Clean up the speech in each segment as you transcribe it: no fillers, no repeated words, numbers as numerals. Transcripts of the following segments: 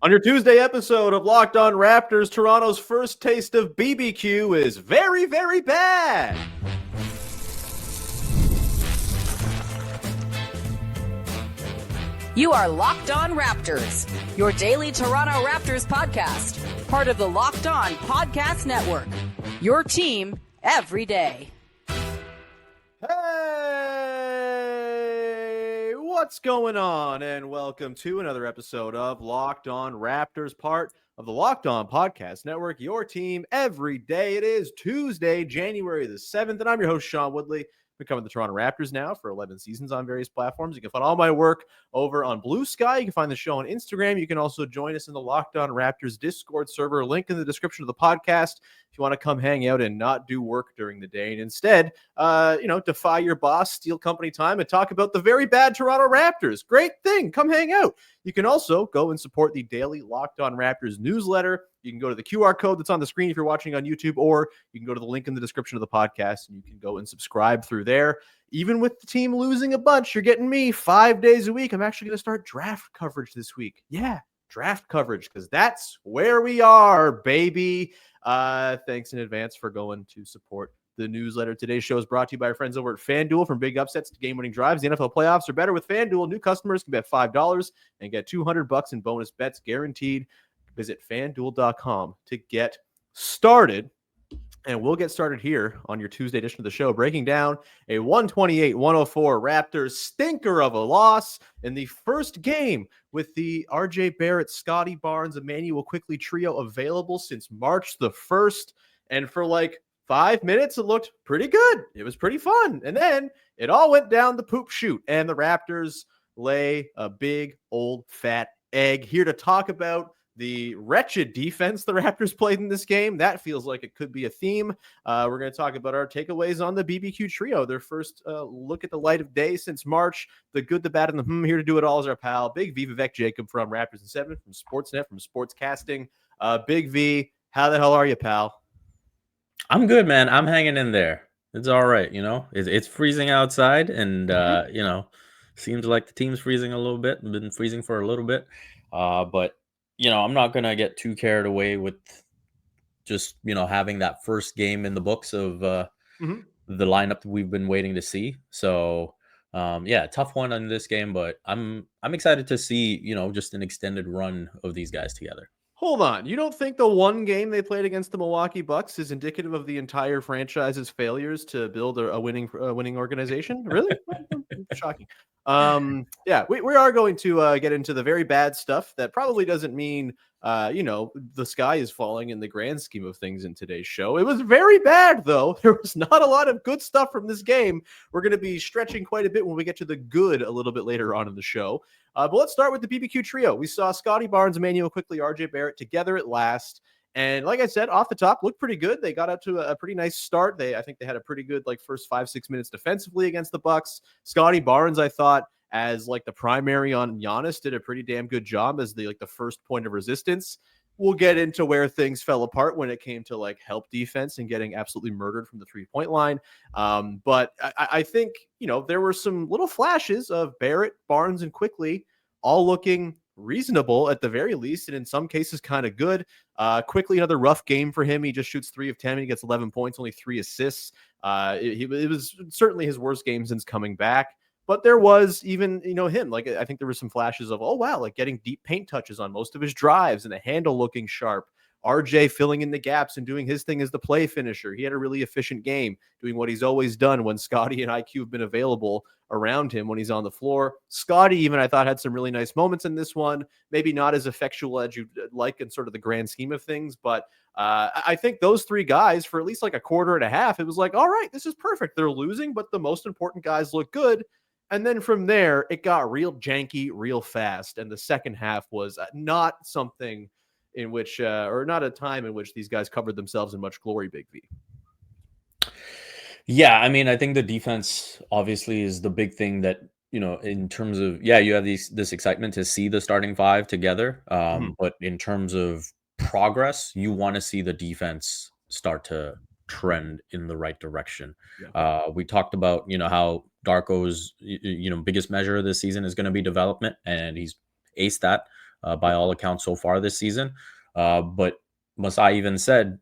On your Tuesday episode of Locked On Raptors, Toronto's first taste of BBQ is very, very bad. You are Locked On Raptors, your daily Toronto Raptors podcast, part of the Locked On Podcast Network. Your team every day. Hey, what's going on? And welcome to another episode of Locked On Raptors, part of the Locked On Podcast Network, your team every day. It is Tuesday, January the 7th, and I'm your host, Sean Woodley. Been covering the Toronto Raptors now for 11 seasons on various platforms. You can find all my work over on Blue Sky. You can find the show on Instagram. You can also join us in the Locked On Raptors Discord server. Link in the description of the podcast if you want to come hang out and not do work during the day and instead, defy your boss, steal company time, and talk about the very bad Toronto Raptors. Great thing. Come hang out. You can also go and support the daily Locked On Raptors newsletter. You can go to the QR code that's on the screen if you're watching on YouTube, or you can go to the link in the description of the podcast and you can go and subscribe through there. Even with the team losing a bunch, you're getting me 5 days a week. I'm actually going to start draft coverage this week. Yeah, draft coverage, because that's where we are, baby. Thanks in advance for going to support the newsletter. Today's show is brought to you by our friends over at FanDuel. From big upsets to game-winning drives, the NFL playoffs are better with FanDuel. New customers can bet $5 and get $200 in bonus bets guaranteed. Visit FanDuel.com to get started. And we'll get started here on your Tuesday edition of the show, breaking down a 128-104 Raptors stinker of a loss in the first game with the RJ Barrett, Scottie Barnes, Immanuel Quickley trio available since March the 1st. And for like 5 minutes, it looked pretty good. It was pretty fun. And then it all went down the poop chute, and the Raptors lay a big old fat egg. Here to talk about the wretched defense the Raptors played in this game. That feels like it could be a theme. We're going to talk about our takeaways on the BBQ trio, their first look at the light of day since March. The good, the bad, and the here to do it all is our pal, Big V Vivek Jacob from Raptors and 7 from Sportsnet, from Sportscasting. Big V, how the hell are you, pal? I'm good, man. I'm hanging in there. It's all right. It's freezing outside, and seems like the team's freezing a little bit. Been freezing for a little bit, but I'm not going to get too carried away with just, having that first game in the books of the lineup that we've been waiting to see. So, tough one on this game, but I'm excited to see, just an extended run of these guys together. Hold on. You don't think the one game they played against the Milwaukee Bucks is indicative of the entire franchise's failures to build a winning organization? Really? Shocking. We are going to get into the very bad stuff. That probably doesn't mean, the sky is falling in the grand scheme of things in today's show. It was very bad, though. There was not a lot of good stuff from this game. We're going to be stretching quite a bit when we get to the good a little bit later on in the show. But let's start with the BBQ trio. We saw Scottie Barnes, Immanuel Quickley, RJ Barrett together at last. And like I said, off the top, looked pretty good. They got out to a pretty nice start. I think they had a pretty good first 5-6 minutes defensively against the Bucks. Scottie Barnes, I thought, as the primary on Giannis, did a pretty damn good job as the first point of resistance. We'll get into where things fell apart when it came to help defense and getting absolutely murdered from the 3-point line. But I think, there were some little flashes of Barrett, Barnes, and Quickley all looking reasonable at the very least, and in some cases kind of good. Quickley, another rough game for him. He just shoots 3 of 10. He gets 11 points, only 3 assists. It was certainly his worst game since coming back. But there was even, him. I think there were some flashes of, oh, wow, getting deep paint touches on most of his drives and the handle looking sharp. RJ filling in the gaps and doing his thing as the play finisher. He had a really efficient game, doing what he's always done when Scottie and IQ have been available around him when he's on the floor. Scottie even, I thought, had some really nice moments in this one. Maybe not as effectual as you'd like in sort of the grand scheme of things, but I think those three guys, for at least a quarter and a half, it was all right, this is perfect. They're losing, but the most important guys look good. And then from there, it got real janky, real fast. And the second half was not something in which, or not a time in which these guys covered themselves in much glory, Big V. Yeah, I mean, I think the defense obviously is the big thing that, in terms of, you have this excitement to see the starting five together. But in terms of progress, you want to see the defense start to trend in the right direction. Yeah. We talked about, how Darko's, biggest measure of this season is going to be development, and he's aced that. by all accounts so far this season. But Masai even said,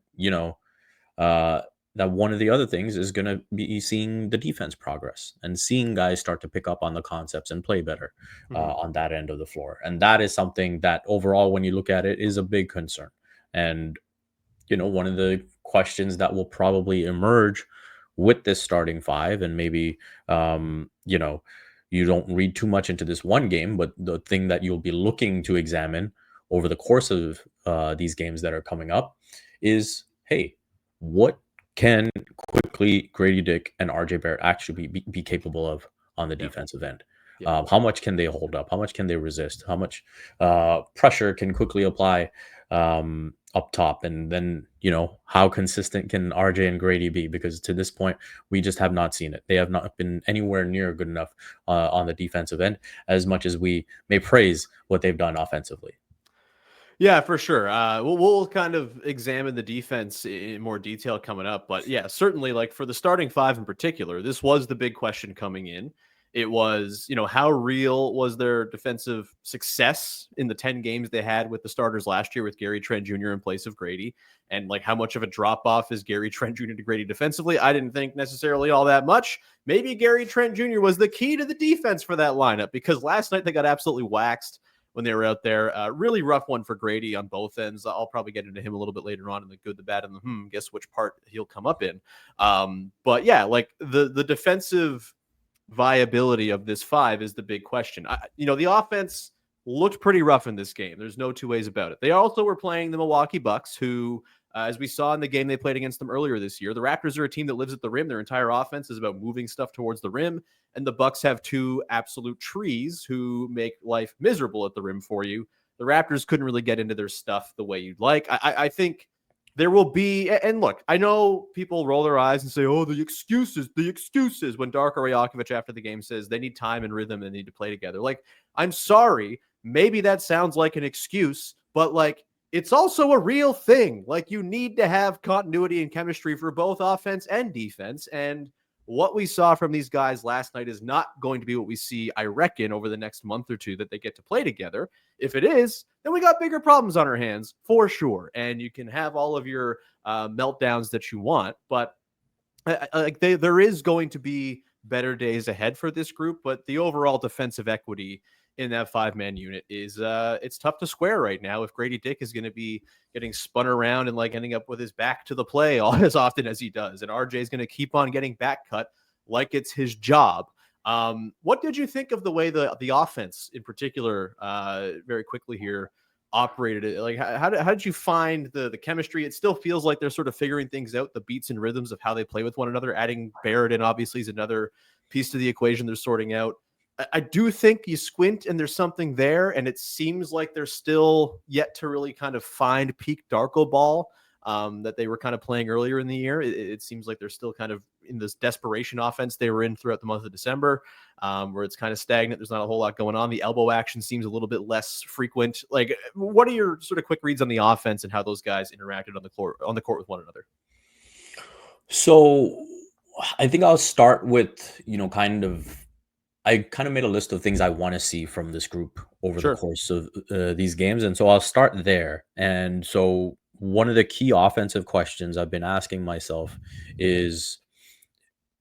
that one of the other things is going to be seeing the defense progress and seeing guys start to pick up on the concepts and play better on that end of the floor. And that is something that overall, when you look at it, is a big concern. And, one of the questions that will probably emerge with this starting five, and maybe, you don't read too much into this one game, but the thing that you'll be looking to examine over the course of these games that are coming up is, hey, what can Quickley, Gradey Dick, and RJ Barrett actually be capable of on the defensive end? How much can they hold up? How much can they resist? How much pressure can Quickley apply up top? And then, how consistent can RJ and Gradey be? Because to this point, we just have not seen it. They have not been anywhere near good enough on the defensive end, as much as we may praise what they've done offensively. Yeah, for sure. We'll kind of examine the defense in more detail coming up. But yeah, certainly, like for the starting five in particular, this was the big question coming in. It was, how real was their defensive success in the 10 games they had with the starters last year with Gary Trent Jr. in place of Gradey? And like, how much of a drop off is Gary Trent Jr. to Gradey defensively? I didn't think necessarily all that much. Maybe Gary Trent Jr. was the key to the defense for that lineup, because last night they got absolutely waxed when they were out there. Really rough one for Gradey on both ends. I'll probably get into him a little bit later on in the good, the bad, and the guess which part he'll come up in. But yeah, like the defensive viability of this five is the big question. The offense looked pretty rough in this game. There's no two ways about it. They also were playing the Milwaukee Bucks, who, as we saw in the game they played against them earlier this year, the Raptors are a team that lives at the rim. Their entire offense is about moving stuff towards the rim. And the Bucks have two absolute trees who make life miserable at the rim for you. The Raptors couldn't really get into their stuff the way you'd like. I think there will be, and look, I know people roll their eyes and say, oh, the excuses, when Darko Rajakovic after the game says they need time and rhythm and they need to play together. Like, I'm sorry, maybe that sounds like an excuse, but like, it's also a real thing. Like, you need to have continuity and chemistry for both offense and defense. And what we saw from these guys last night is not going to be what we see, I reckon, over the next month or two that they get to play together. If it is, then we got bigger problems on our hands for sure. And you can have all of your meltdowns that you want, but there is going to be better days ahead for this group. But the overall defensive equity in that 5-man unit is it's tough to square right now if Gradey Dick is going to be getting spun around and like ending up with his back to the play all as often as he does, and RJ is going to keep on getting back cut like it's his job. What did you think of the way the offense in particular very quickly here operated? Like, how did you find the chemistry? It still feels like they're sort of figuring things out, the beats and rhythms of how they play with one another. Adding Barrett in obviously is another piece to the equation they're sorting out. I do think you squint and there's something there, and it seems like they're still yet to really kind of find peak Darko ball that they were kind of playing earlier in the year. It seems like they're still kind of in this desperation offense they were in throughout the month of December, where it's kind of stagnant. There's not a whole lot going on. The elbow action seems a little bit less frequent. Like, what are your sort of quick reads on the offense and how those guys interacted on the court with one another? So I think I'll start with, I kind of made a list of things I want to see from this group over the course of these games. And so I'll start there. And so one of the key offensive questions I've been asking myself is,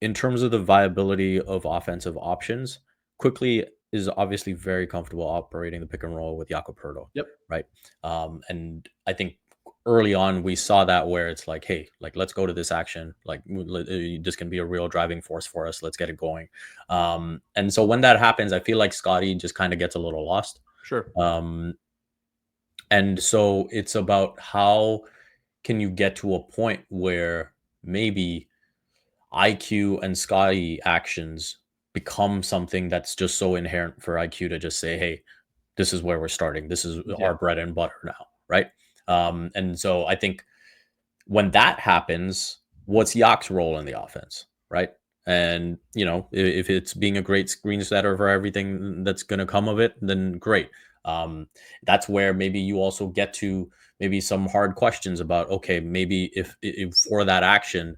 in terms of the viability of offensive options, Quickley is obviously very comfortable operating the pick and roll with Jakob Poeltl. Yep. Right. And I think early on we saw that, where it's like, hey, like, let's go to this action. Like, this can be a real driving force for us. Let's get it going. And so when that happens, I feel like Scottie just kind of gets a little lost. Sure. And so it's about how can you get to a point where maybe IQ and Scottie actions become something that's just so inherent for IQ to just say, hey, this is where we're starting. This is our bread and butter now, right? And so I think when that happens, what's Yak's role in the offense, right? And, if it's being a great screen setter for everything that's going to come of it, then great. That's where maybe you also get to maybe some hard questions about, okay, maybe if for that action,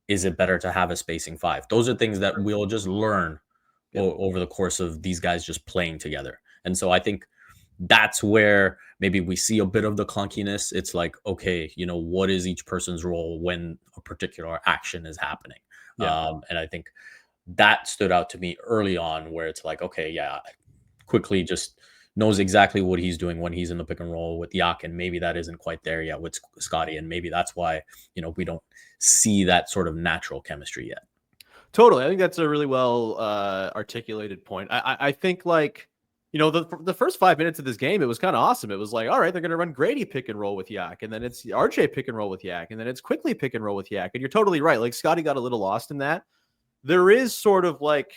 is it better to have a spacing five? Those are things that we'll just learn over the course of these guys just playing together. And so I think that's where maybe we see a bit of the clunkiness. It's like, okay, what is each person's role when a particular action is happening? Yeah. And I think that stood out to me early on, where it's like, okay, yeah, Quickly just knows exactly what he's doing when he's in the pick and roll with Yak, and maybe that isn't quite there yet with Scottie, and maybe that's why we don't see that sort of natural chemistry yet. Totally. I think that's a really well articulated point. I think the first 5 minutes of this game, it was kind of awesome. It was like, all right, they're going to run Gradey pick and roll with Yak, and then it's RJ pick and roll with Yak, and then it's Quickley pick and roll with Yak. And you're totally right. Like Scottie got a little lost in that. There is sort of like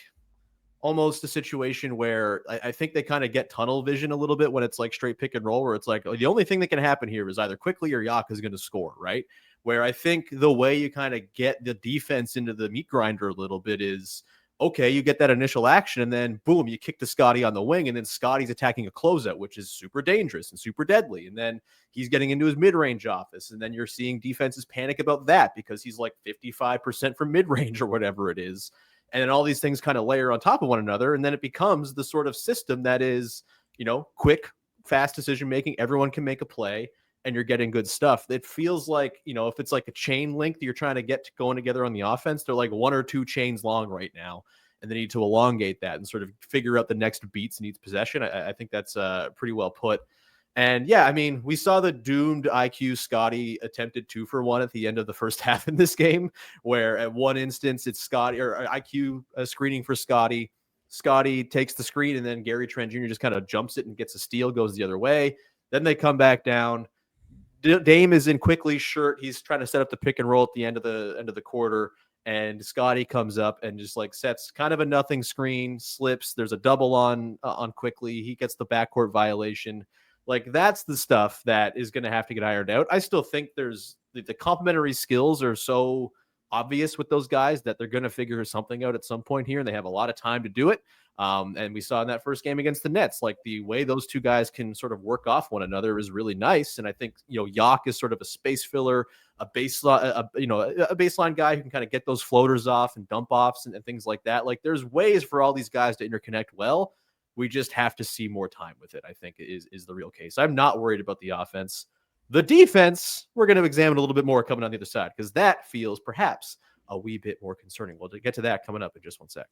almost a situation where I think they kind of get tunnel vision a little bit when it's like straight pick and roll, where it's like the only thing that can happen here is either Quickley or Yak is going to score, right? Where I think the way you kind of get the defense into the meat grinder a little bit is, okay, you get that initial action and then boom, you kick to Scottie on the wing, and then Scottie's attacking a closeout, which is super dangerous and super deadly. And then he's getting into his mid-range office, and then you're seeing defenses panic about that because he's like 55% from mid-range or whatever it is. And then all these things kind of layer on top of one another, and then it becomes the sort of system that is, quick, fast decision making. Everyone can make a play, and you're getting good stuff. It feels like, if it's like a chain link that you're trying to get going together on the offense, they're like 1 or 2 chains long right now, and they need to elongate that and sort of figure out the next beats in each possession. I think that's pretty well put. And yeah, I mean, we saw the doomed IQ-Scottie attempted 2-for-1 at the end of the first half in this game, where at one instance it's Scottie or IQ screening for Scottie. Scottie takes the screen, and then Gary Trent Jr. just kind of jumps it and gets a steal, goes the other way. Then they come back down. Dame is in Quickley's shirt. He's trying to set up the pick and roll at the end of the quarter, and Scottie comes up and just like sets kind of a nothing screen, slips. There's a double on Quickley. He gets the backcourt violation. Like, that's the stuff that is going to have to get ironed out. I still think there's the complementary skills are so obvious with those guys that they're going to figure something out at some point here, and they have a lot of time to do it. And we saw in that first game against the Nets, like the way those two guys can sort of work off one another is really nice. And I think, Yak is sort of a space filler, a baseline guy who can kind of get those floaters off and dump offs and things like that. Like, there's ways for all these guys to interconnect well. We just have to see more time with it, I think, is the real case. I'm not worried about the offense. The defense, we're going to examine a little bit more coming on the other side, because that feels perhaps a wee bit more concerning. We'll get to that coming up in just one sec.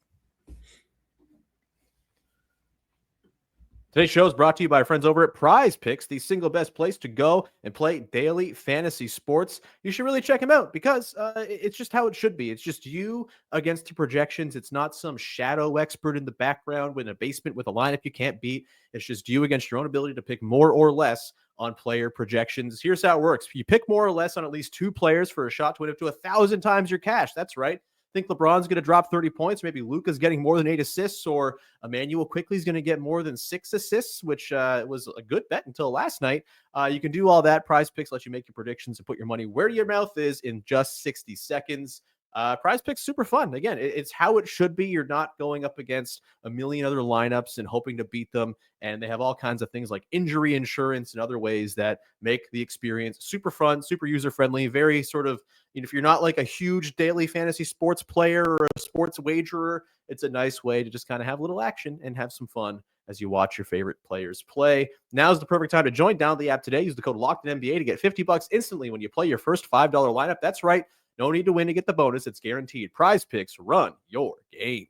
Today's show is brought to you by our friends over at PrizePicks, the single best place to go and play daily fantasy sports. You should really check them out because it's just how it should be. It's just you against your projections. It's not some shadow expert in the background in a basement with a lineup you can't beat. It's just you against your own ability to pick more or less on player projections. Here's how it works. You pick more or less on at least 2 players for a shot to win up to 1,000 times your cash. That's right. Think LeBron's going to drop 30 points. Maybe Luka's getting more than 8 assists, or Immanuel Quickley's going to get more than 6 assists, which was a good bet until last night. You can do all that. PrizePicks lets you make your predictions and put your money where your mouth is in just 60 seconds. PrizePicks, super fun. Again, it's how it should be. You're not going up against a million other lineups and hoping to beat them. And they have all kinds of things like injury insurance and other ways that make the experience super fun, super user-friendly, very sort of, if you're not like a huge daily fantasy sports player or a sports wagerer, it's a nice way to just kind of have a little action and have some fun as you watch your favorite players play. Now's the perfect time to join. Download the app today. Use the code LOCKEDNBA to get $50 instantly when you play your first $5 lineup. That's right. No need to win to get the bonus. It's guaranteed. PrizePicks, run your game.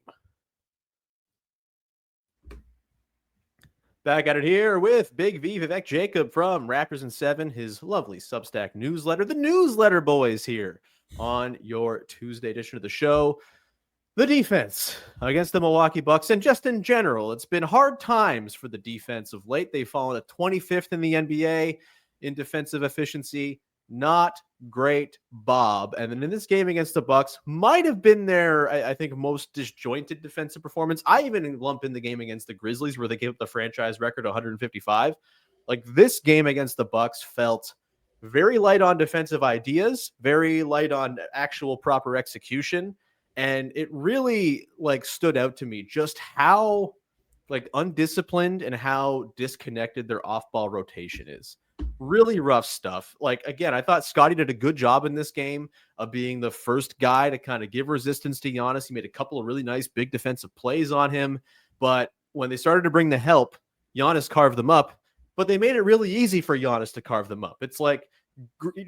Back at it here with Big V, Vivek Jacob from Raptors in 7, his lovely Substack newsletter. The newsletter boys here on your Tuesday edition of the show. The defense against the Milwaukee Bucks, and just in general, it's been hard times for the defense of late. They've fallen at 25th in the NBA in defensive efficiency. Not great, Bob. And then in this game against the Bucks, might have been their, I think, most disjointed defensive performance. I even lump in the game against the Grizzlies where they gave up the franchise record 155. Like, this game against the Bucks felt very light on defensive ideas, very light on actual proper execution. And it really stood out to me just how undisciplined and how disconnected their off-ball rotation is. Really rough stuff. Again, I thought Scottie did a good job in this game of being the first guy to kind of give resistance to Giannis. He made a couple of really nice big defensive plays on him. But when they started to bring the help, Giannis carved them up. but they made it really easy for Giannis to carve them up. It's like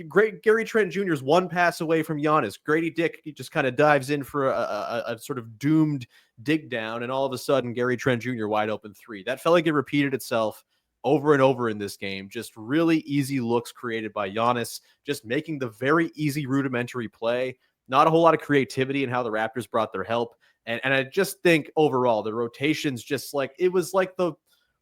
great Gary Trent Jr. is one pass away from Giannis. Gradey Dick, he just kind of dives in for a sort of doomed dig down, and all of a sudden Gary Trent Jr. wide open three. That felt like it repeated itself over and over in this game. Just really easy looks created by Giannis, just making the very easy rudimentary play. Not a whole lot of creativity in how the Raptors brought their help. And I just think overall the rotations, just like it was like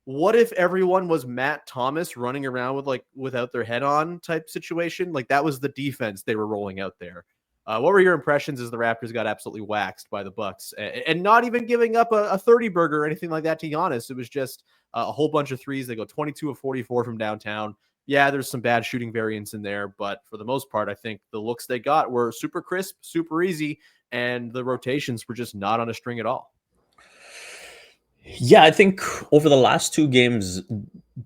what if everyone was Matt Thomas running around with like without their head on type situation? Like that was the defense they were rolling out there. What were your impressions as the Raptors got absolutely waxed by the Bucks and not even giving up a 30 burger or anything like that to Giannis? It was just a whole bunch of threes. They go 22 of 44 from downtown. Yeah, there's some bad shooting variance in there, but for the most part, I think the looks they got were super crisp, super easy, and the rotations were just not on a string at all. Yeah, I think over the last 2 games,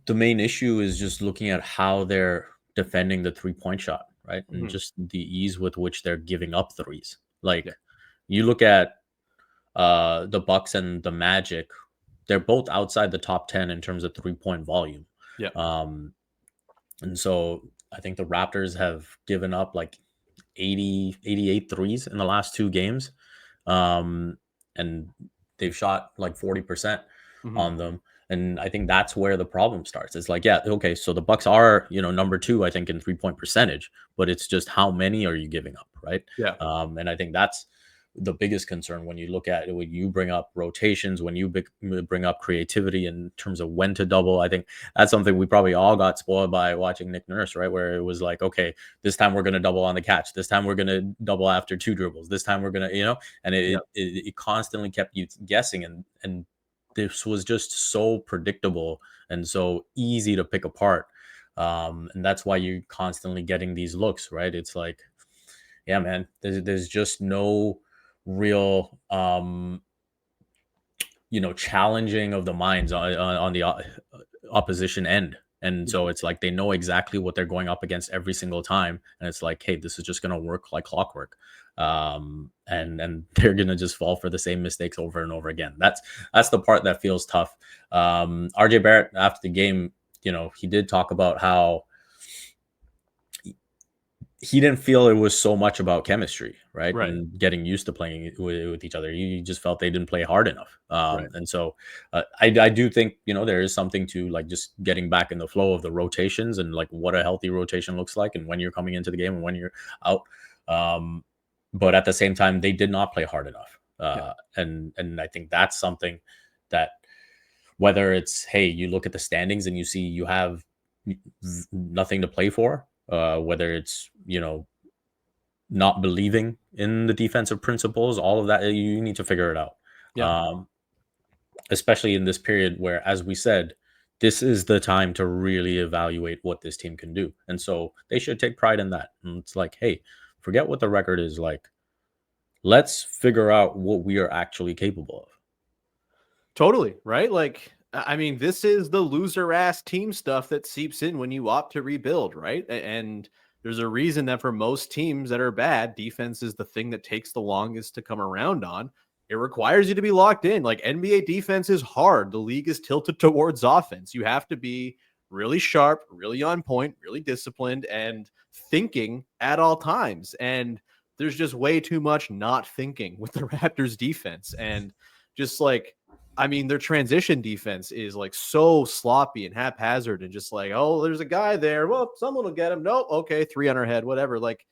the main issue is just looking at how they're defending the 3-point shot, right? And just the ease with which they're giving up threes. Like you look at the Bucks and the Magic, they're both outside the top 10 in terms of 3-point volume. Yeah. And so I think the Raptors have given up like 88 threes in the last 2 games. And they've shot like 40% on them. And I think that's where the problem starts. It's like, yeah, okay, so the Bucks are, number 2, I think, in 3-point percentage, but it's just how many are you giving up, right? Yeah. And I think that's the biggest concern when you look at it, when you bring up rotations, when you bring up creativity in terms of when to double. I think that's something we probably all got spoiled by watching Nick Nurse, right? Where it was like, okay, this time we're going to double on the catch. This time we're going to double after 2 dribbles. This time we're going to, and it constantly kept you guessing. And this was just so predictable and so easy to pick apart. And that's why you're constantly getting these looks, right? It's like, yeah, man, there's just no real challenging of the minds on the opposition end. And so it's like they know exactly what they're going up against every single time, and it's like, hey, this is just going to work like clockwork. And they're going to just fall for the same mistakes over and over again. That's the part that feels tough. RJ Barrett, after the game, he did talk about how he didn't feel it was so much about chemistry, right? And getting used to playing with each other. He just felt they didn't play hard enough. And so I do think, there is something to like just getting back in the flow of the rotations and like what a healthy rotation looks like and when you're coming into the game and when you're out. But at the same time, they did not play hard enough. And I think that's something that whether it's, hey, you look at the standings and you see you have nothing to play for, whether it's, not believing in the defensive principles, all of that, you need to figure it out. Especially in this period where, as we said, this is the time to really evaluate what this team can do. And so they should take pride in that. And it's like, hey, forget what the record is like. Let's figure out what we are actually capable of. Totally, right? Like, I mean, this is the loser ass team stuff that seeps in when you opt to rebuild, right? And there's a reason that for most teams that are bad, defense is the thing that takes the longest to come around on. It requires you to be locked in. Like NBA defense is hard. The league is tilted towards offense. You have to be really sharp, really on point, really disciplined, and thinking at all times. And there's just way too much not thinking with the Raptors defense. And just like, I mean, their transition defense is like so sloppy and haphazard and just like, oh, there's a guy there. Well, someone will get him. Nope. Okay. 3 on our head, whatever. Like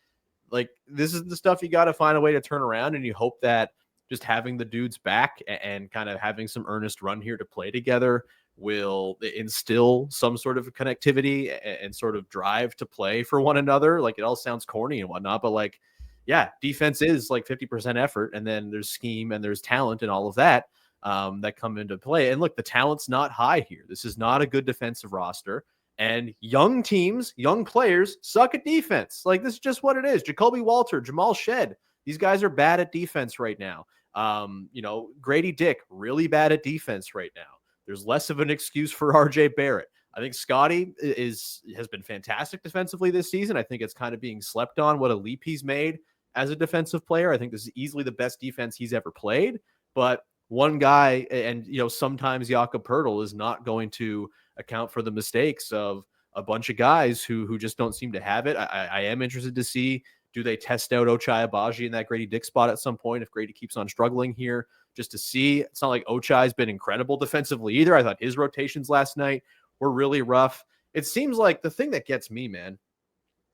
this is the stuff you got to find a way to turn around. And you hope that just having the dudes back and kind of having some earnest run here to play together will instill some sort of connectivity and sort of drive to play for one another. Like it all sounds corny and whatnot, but like, yeah, defense is like 50% effort. And then there's scheme and there's talent and all of that. That come into play. And look, the talent's not high here. This is not a good defensive roster. And young teams, young players suck at defense. Like this is just what it is. Jacoby Walter, Jamal Shed, these guys are bad at defense right now. Gradey Dick, really bad at defense right now. There's less of an excuse for RJ Barrett. I think Scottie has been fantastic defensively this season. I think it's kind of being slept on what a leap he's made as a defensive player. I think this is easily the best defense he's ever played. But one guy, and sometimes Jakob Poeltl is not going to account for the mistakes of a bunch of guys who just don't seem to have it. I am interested to see, do they test out Ochai Agbaji in that Gradey Dick spot at some point if Gradey keeps on struggling here, just to see. It's not like Ochai's been incredible defensively either. I thought his rotations last night were really rough. It seems like the thing that gets me, man,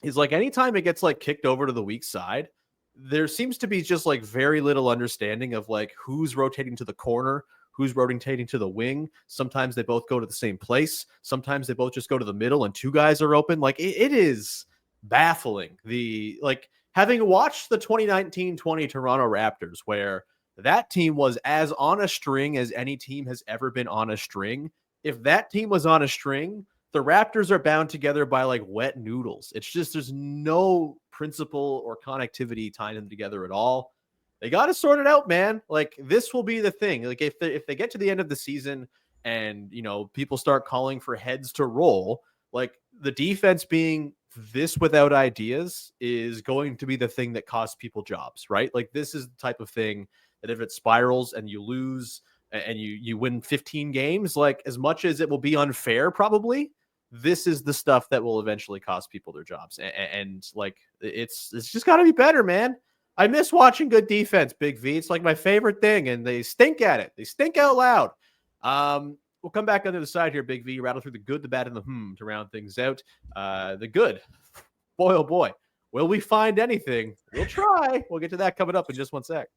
is like anytime it gets like kicked over to the weak side, there seems to be just like very little understanding of like who's rotating to the corner, who's rotating to the wing. Sometimes they both go to the same place. Sometimes they both just go to the middle and two guys are open. Like it is baffling. Like having watched the 2019-20 Toronto Raptors, where that team was as on a string as any team has ever been on a string. If that team was on a string, the Raptors are bound together by like wet noodles. It's just, there's no principle or connectivity tying them together at all. They got to sort it out, man. Like this will be the thing. Like if they get to the end of the season and, you know, people start calling for heads to roll, like the defense being this without ideas is going to be the thing that costs people jobs, right? Like this is the type of thing that if it spirals and you lose and you win 15 games, like as much as it will be unfair, probably, this is the stuff that will eventually cost people their jobs. And like, it's just got to be better, man. I miss watching good defense, Big V. It's like my favorite thing, and they stink at it. They stink out loud. We'll come back on the other side here, Big V. Rattle through the good, the bad, and the to round things out. The good, boy, oh boy. Will we find anything? We'll try. We'll get to that coming up in just one sec.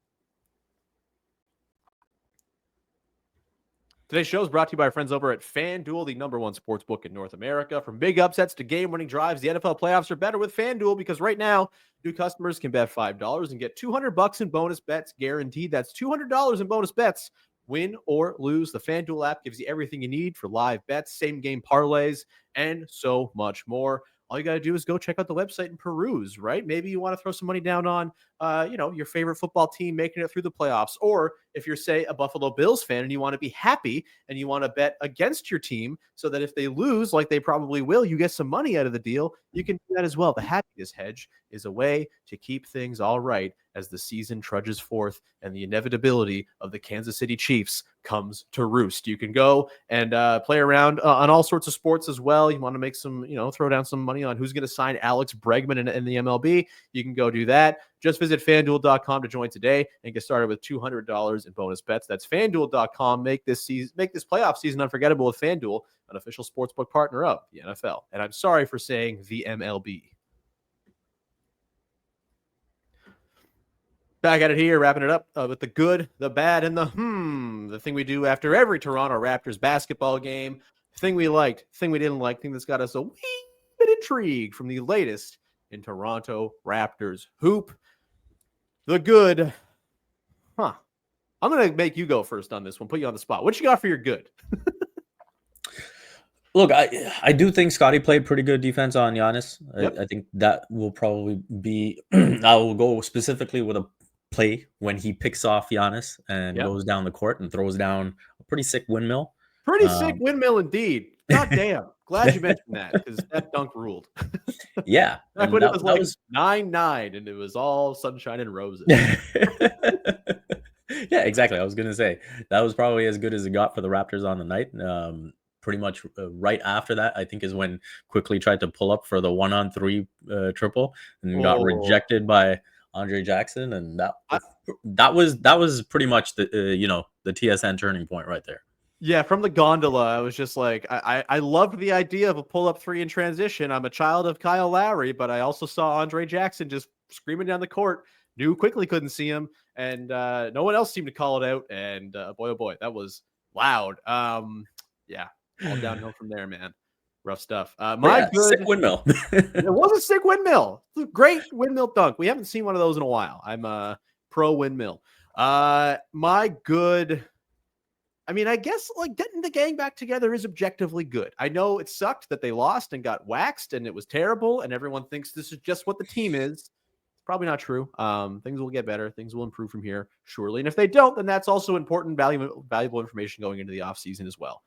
Today's show is brought to you by our friends over at FanDuel, the #1 sports book in North America. From big upsets to game-winning drives, the NFL playoffs are better with FanDuel because right now, new customers can bet $5 and get $200 in bonus bets guaranteed. That's $200 in bonus bets, win or lose. The FanDuel app gives you everything you need for live bets, same-game parlays, and so much more. All you got to do is go check out the website and peruse, right? Maybe you want to throw some money down on, your favorite football team making it through the playoffs. Or if you're, say, a Buffalo Bills fan and you want to be happy and you want to bet against your team so that if they lose, like they probably will, you get some money out of the deal, you can do that as well. The happiness hedge is a way to keep things all right as the season trudges forth and the inevitability of the Kansas City Chiefs comes to roost. You can go and play around on all sorts of sports as well. You want to make some, throw down some money on who's going to sign Alex Bregman in the MLB. You can go do that. Just visit FanDuel.com to join today and get started with $200 in bonus bets. That's FanDuel.com. Make this playoff season unforgettable with FanDuel, an official sportsbook partner of the NFL. And I'm sorry for saying the MLB. Back at it here, wrapping it up with the good, the bad, and the thing we do after every Toronto Raptors basketball game. Thing we liked, thing we didn't like, thing that's got us a wee bit intrigued from the latest in Toronto Raptors hoop. The good, I'm going to make you go first on this one, put you on the spot. What you got for your good? Look, I do think Scottie played pretty good defense on Giannis. Yep. I think that will probably be, I will go specifically with a play when he picks off Giannis and goes down the court and throws down a pretty sick windmill. Pretty sick windmill indeed. God damn. Glad you mentioned that because that dunk ruled. Yeah. Back when it was like 9-9 and it was all sunshine and roses. Yeah, exactly. I was going to say that was probably as good as it got for the Raptors on the night. Pretty much right after that, I think, is when Quickley tried to pull up for the 1-on-3 triple and got rejected by Andre Jackson, and that was pretty much the the TSN turning point right there. Yeah, from the gondola, I was just like, I loved the idea of a pull-up three in transition. I'm a child of Kyle Lowry, but I also saw Andre Jackson just screaming down the court. Knew Quickley couldn't see him, and no one else seemed to call it out. And boy, oh boy, that was loud. Yeah, all downhill from there, man. Rough stuff. Sick windmill. It was a sick windmill. It's a great windmill dunk. We haven't seen one of those in a while. I'm a pro windmill. My good. I mean, I guess like getting the gang back together is objectively good. I know it sucked that they lost and got waxed and it was terrible and everyone thinks this is just what the team is. It's probably not true. Things will get better. Things will improve from here, surely. And if they don't, then that's also important, valuable information going into the offseason as well.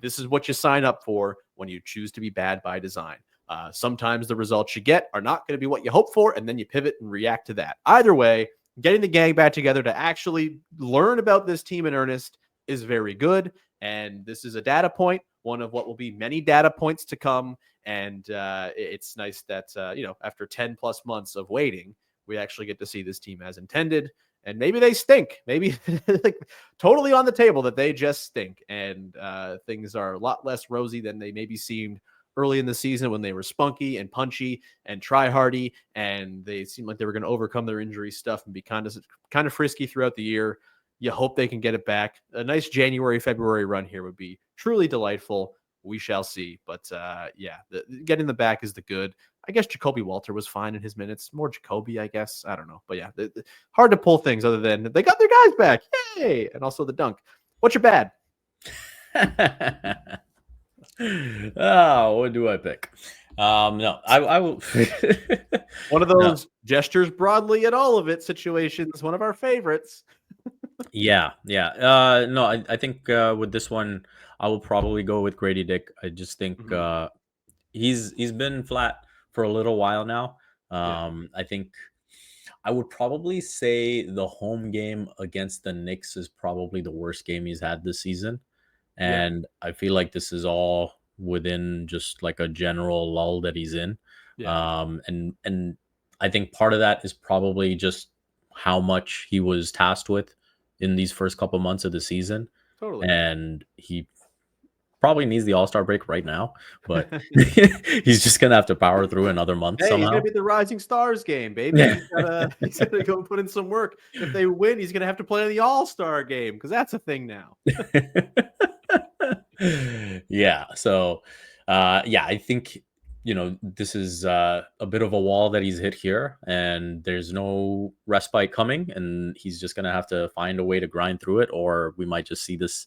This is what you sign up for when you choose to be bad by design. Sometimes the results you get are not going to be what you hope for, and then you pivot and react to that. Either way, getting the gang back together to actually learn about this team in earnest is very good, and this is a data point. one of what will be many data points to come. And it's nice that, after 10 plus months of waiting, we actually get to see this team as intended. And maybe they stink. Maybe like totally on the table that they just stink. And things are a lot less rosy than they maybe seemed early in the season when they were spunky and punchy and try hardy. And they seemed like they were going to overcome their injury stuff and be kind of frisky throughout the year. You hope they can get it back. A nice January, February run here would be truly delightful. We shall see. But getting the back is the good. I guess Jacoby Walter was fine in his minutes. More Jacoby, I guess. I don't know. But yeah, hard to pull things other than they got their guys back. Yay! And also the dunk. What's your bad? Oh, what do I pick? No, I will. One of those gestures broadly at all of it situations. One of our favorites. Yeah. No, I think with this one, I will probably go with Gradey Dick. I just think he's been flat for a little while now. I think I would probably say the home game against the Knicks is probably the worst game he's had this season. And I feel like this is all within just like a general lull that he's in. And I think part of that is probably just how much he was tasked with in these first couple months of the season. Totally. And he probably needs the All-Star break right now, but he's just gonna have to power through another month somehow. He's gonna be the Rising Stars game, baby. He's gonna go put in some work. If they win, he's gonna have to play in the All-Star game because that's a thing now. Yeah. So, I think this is a bit of a wall that he's hit here, and there's no respite coming, and he's just gonna have to find a way to grind through it, or we might just see this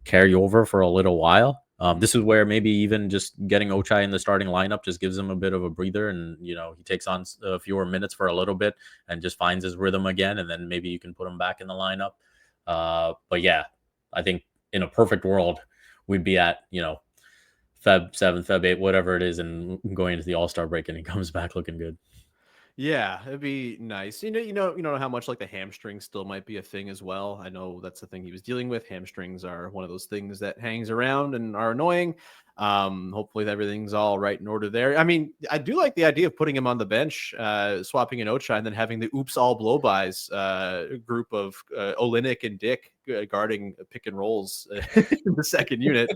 carry over for a little while. This is where maybe even just getting Ochai in the starting lineup just gives him a bit of a breather, and he takes on fewer minutes for a little bit and just finds his rhythm again, and then maybe you can put him back in the lineup. But yeah, I think in a perfect world we'd be at Feb 7, Feb 8, whatever it is, and going into the All-Star break, and he comes back looking good. Yeah, it'd be nice. You know how much like the hamstring still might be a thing as well. I know that's the thing he was dealing with. Hamstrings are one of those things that hangs around and are annoying. Hopefully everything's all right in order there. I mean, I do like the idea of putting him on the bench, swapping in Ochai, and then having the oops all blow-bys group of Olynyk and Dick guarding pick and rolls in the second unit.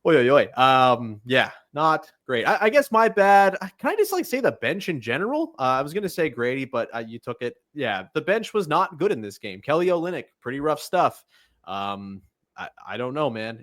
Yeah, not great. I guess my bad. Can I just say the bench in general? I was going to say Grady, but you took it. Yeah, the bench was not good in this game. Kelly Olynyk, pretty rough stuff. I don't know, man.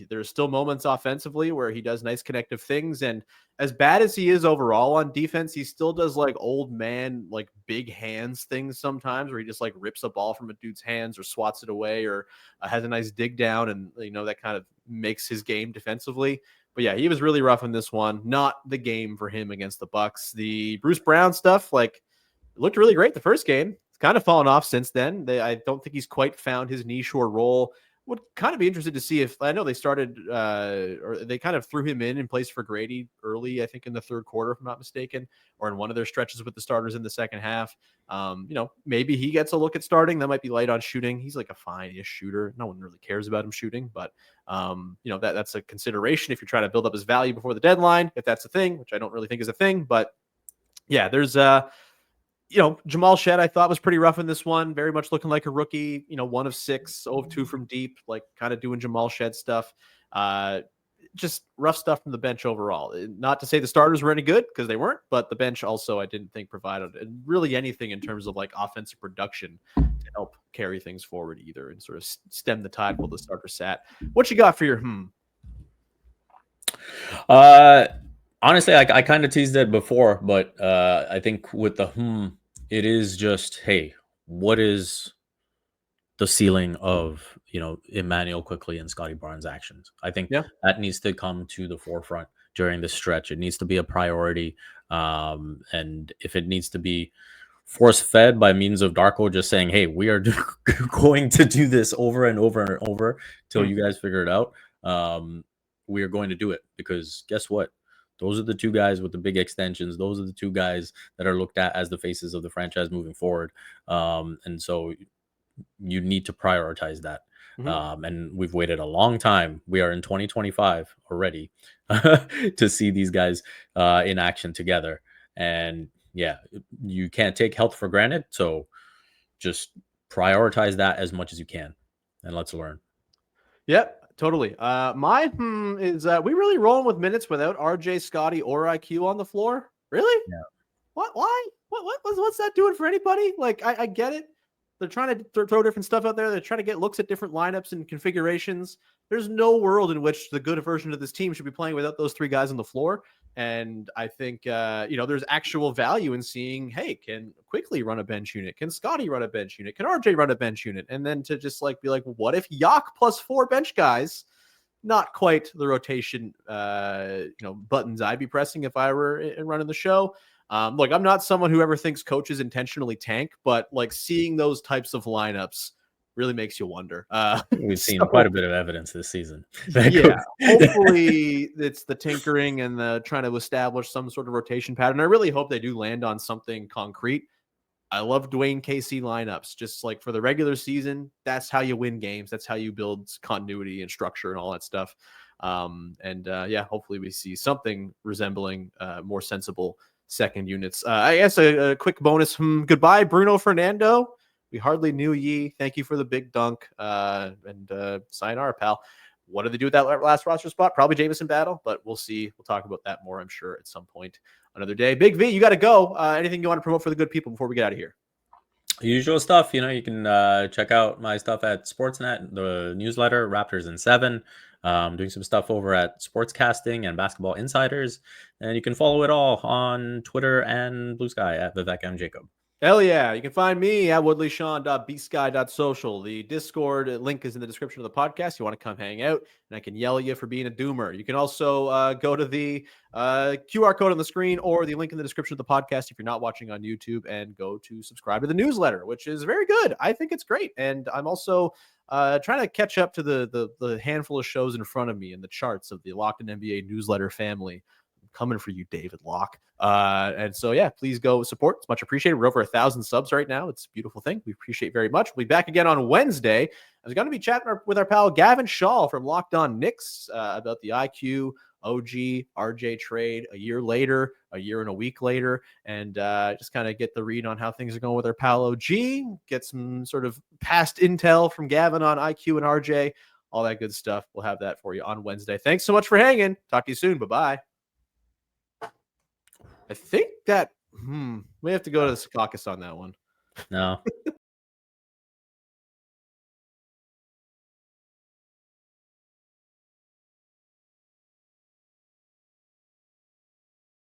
There's still moments offensively where he does nice connective things. And as bad as he is overall on defense, he still does old man, big hands things sometimes where he just rips a ball from a dude's hands or swats it away or has a nice dig down. And, that kind of makes his game defensively. But yeah, he was really rough in this one. Not the game for him against the Bucks. The Bruce Brown stuff, looked really great the first game. It's kind of fallen off since then. I don't think he's quite found his niche or role. Would kind of be interested to see if I know they started or they kind of threw him in place for Grady early, I think in the third quarter, if I'm not mistaken, or in one of their stretches with the starters in the second half. Maybe he gets a look at starting. That might be light on shooting. He's a fine-ish shooter. No one really cares about him shooting, but that's a consideration if you're trying to build up his value before the deadline, if that's a thing, which I don't really think is a thing. But yeah, there's Jamal Shed, I thought was pretty rough in this one. Very much looking like a rookie, 1 of 6, 0 of 2 from deep, kind of doing Jamal Shed stuff. Just rough stuff from the bench overall. Not to say the starters were any good because they weren't, but the bench also I didn't think provided really anything in terms of offensive production to help carry things forward either and sort of stem the tide while the starter sat. What you got for your Honestly, I kind of teased it before, but I think with the it is just, hey, what is the ceiling of, Immanuel Quickley and Scottie Barnes' actions? I think that needs to come to the forefront during this stretch. It needs to be a priority. And if it needs to be force-fed by means of Darko just saying, hey, we are going to do this over and over and over till you guys figure it out, we are going to do it. Because guess what? Those are the two guys with the big extensions. Those are the two guys that are looked at as the faces of the franchise moving forward. And so you need to prioritize that. And we've waited a long time. We are in 2025 already to see these guys in action together. And yeah, you can't take health for granted. So just prioritize that as much as you can, and let's learn. Yep, totally. My is we really rolling with minutes without RJ, Scottie, or IQ on the floor? Really? Yeah. What? Why? What's that doing for anybody? Like, I get it. They're trying to throw different stuff out there. They're trying to get looks at different lineups and configurations. There's no world in which the good version of this team should be playing without those three guys on the floor. And I think, there's actual value in seeing, hey, can Quickley run a bench unit? Can Scottie run a bench unit? Can RJ run a bench unit? And then to just be like, what if Yak plus 4 bench guys? Not quite the rotation, buttons I'd be pressing if I were running the show. Look, I'm not someone who ever thinks coaches intentionally tank, but seeing those types of lineups really makes you wonder. We've seen quite a bit of evidence this season. Yeah, hopefully it's the tinkering and the trying to establish some sort of rotation pattern. I really hope they do land on something concrete. I love Dwayne KC lineups. Just like for the regular season, that's how you win games. That's how you build continuity and structure and all that stuff. Hopefully we see something resembling more sensible second units. I guess a quick bonus. Goodbye, Bruno Fernando. We hardly knew ye. Thank you for the big dunk. Sayonara, pal. What do they do with that last roster spot? Probably Jameson battle, but we'll see. We'll talk about that more, I'm sure, at some point another day. Big V, you got to go. Anything you want to promote for the good people before we get out of here? Usual stuff. You can check out my stuff at Sportsnet, the newsletter, Raptors in 7. Doing some stuff over at Sportscasting and Basketball Insiders. And you can follow it all on Twitter and Blue Sky at Vivek Jacob. Hell yeah. You can find me at woodleyshawn.bsky.social. The Discord link is in the description of the podcast. You want to come hang out, and I can yell at you for being a doomer. You can also go to the QR code on the screen or the link in the description of the podcast if you're not watching on YouTube, and go to subscribe to the newsletter, which is very good. I think it's great. And I'm also trying to catch up to the handful of shows in front of me in the charts of the Locked In NBA newsletter family. Coming for you, David Locke. And so, yeah, please go support. It's much appreciated. We're over 1,000 subs right now. It's a beautiful thing. We appreciate very much. We'll be back again on Wednesday. I was going to be chatting with our pal Gavin Shaw from Locked On Knicks about the IQ OG RJ trade a year later, a year and a week later, and just kind of get the read on how things are going with our pal OG, get some sort of past intel from Gavin on IQ and RJ, all that good stuff. We'll have that for you on Wednesday. Thanks so much for hanging. Talk to you soon. Bye-bye. I think that we have to go to the caucus on that one. No.